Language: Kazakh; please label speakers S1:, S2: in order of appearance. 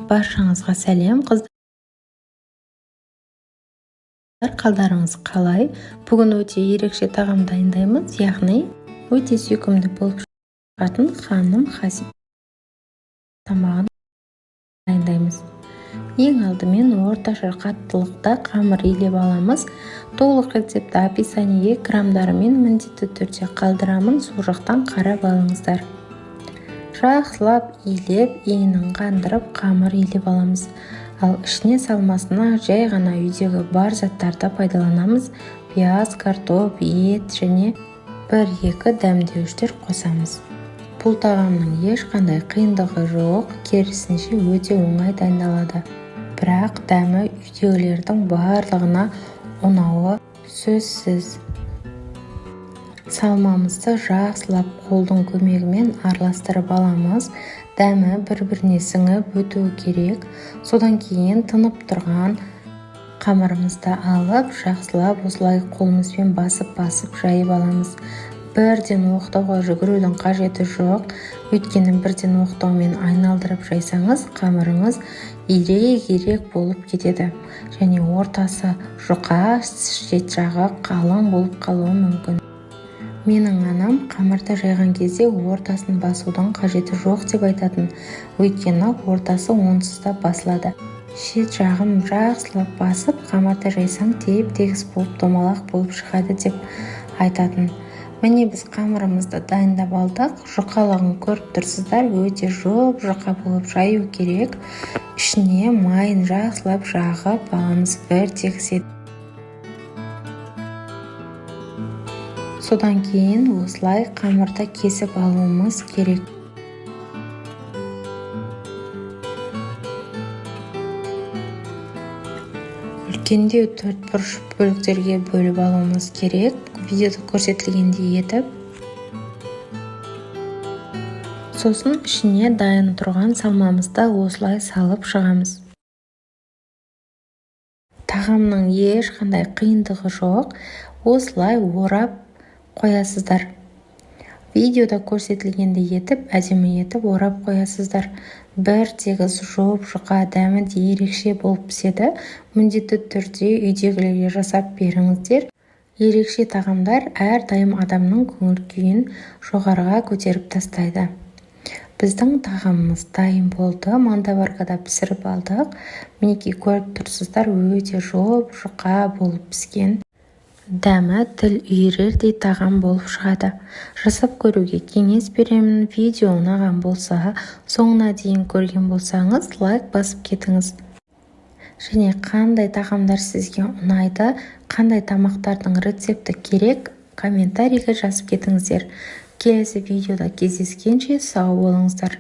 S1: баршаңызға сәлем. Қыздар, қалдарыңыз қалай? Бүгін өте ерекше тағам дайындаймыз, яғни өте сүйкімді болып шығатын ханым хасиб тамағын дайындаймыз. Ең алдымен орташа қаттылықта қамыр илеп аламыз. Толық рецепті описание грамдарымен міндетті түрде қалдырамын, сол жақтан қарап алыңыздар. Жақсылап илеп, иінін қандырып, қамыр илеп аламыз. Ал ішіне салмасына жай ғана үйдегі бар заттарды пайдаланамыз. Пияз, картоп, ет және 1-2 дәмдеуіштер қосамыз. Бұл тағамның ешқандай қиындығы жоқ, керісінше өте оңай дайындалады. Бірақ дәмі үйдегілердің барлығына ұнауы сөзсіз. Салмамызды жақсылап қолдың көмегімен араластырып аламыз. Дәмі бір-біріне сіңіп өтуі керек. Содан кейін тынып тұрған қамырымызды алып, жақсылап осылай қолымызбен басып жайып аламыз. Бірден оқтауға жүгірудің қажеті жоқ. Өйткені бірден оқтаумен айналдырып жайсаңыз, қамырыңыз ирек болып кетеді. Және ортасы жұқа, шет жағы қалың болып қалуы мүмкін. Менің анам қамырды жайған кезде ортасын басудың қажеті жоқ деп айтатын. Өйткені ортасы онсыз да басылады. Шет жағын жақсылап басып, қамырды жайсаң тегіс болып домалақ болып шығады деп айтатын. Міне біз қамырымызды дайындап алдық. Жұқалығын көріп тұрсыздар, өте жұқа болып жаю керек. Ішіне майын жақсылап жағып аламыз, бір тегіс ет. Содан кейін осылай қамырды кесіп алуымыз керек. Үлкендеу 4 бұрыш бөліктерге бөліп алуымыз керек. Видеода көрсетілгендей етіп. Сосын ішіне дайын тұрған салмамызды осылай салып шығамыз. Тағамның ешқандай қиындығы жоқ. Осылай орап қоясыздар. Видеода көрсетілгендей етіп, әдемі етіп орап қоясыздар. Бір тегіс жұқа, дәмі де ерекше болып піседі. Міндетті түрде үйдегілерге жасап беріңіздер. Ерекше тағамдар әрдайым адамның көңіл күйін жоғарыға көтеріп тастайды. Біздің тағамымыз дайын болды. Мандаваркада пісіріп алдық. Мінекей көріп тұрсыздар, өте жұқа болып піскен. Дәмі тіл үйірердей тағам болып шығады. Жасап көруге кеңес беремін. Видео ұнаған болса, соңына дейін көрген болсаңыз, лайк басып кетіңіз. Және қандай тағамдар сізге ұнайды, қандай тамақтардың рецепті керек, комментарийге жазып кетіңіздер. Келесі видеода кездескенше сау болыңыздар.